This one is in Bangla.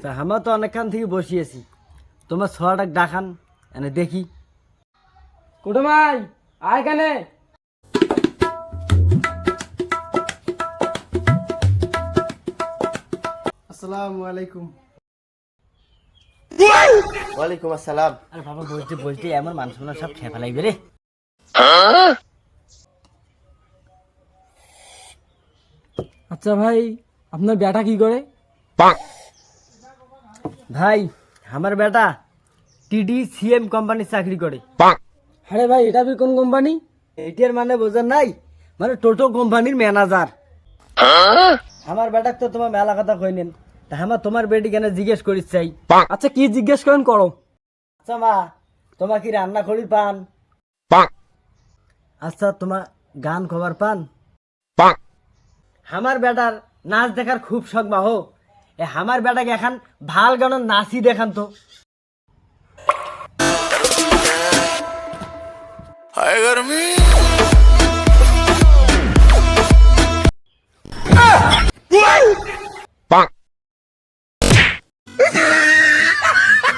আমরা তো অনেকক্ষণ থেকে বসিয়েছি, তোমার ছোয়াটা ডাকান এনে দেখি। কুটুমাই আয় কেনে। আসসালামু আলাইকুম। ওয়ালাইকুম আসসালাম। আরে বাবা, বলতে বলতে এমন মানুষ সব খেয়ে ফেলাইবে রে। আচ্ছা ভাই, আপনার বেটা কি করে? ভাই, আমার বেটা TDCM কোম্পানির চাকরি করে। আরে ভাই, এটা কোন কোম্পানি? এটার মানে বোঝেন নাই, মানে টোটো কোম্পানির ম্যানেজার। আমার বেটাক তো তোমার মেলা কথা কইনেন, তা আমার তোমার বেটি কেন জিজ্ঞেস করিস চাই। আচ্ছা কি জিজ্ঞেস করেন করো। আচ্ছা মা, তোমার কি রান্না করি পান? আচ্ছা তোমার গান খবর পান? আমার বেটার নাচ দেখার খুব শখ মা হো। আমার বেটাকে এখন ভাল গানের নাচই দেখান তো। Ay, Garmin.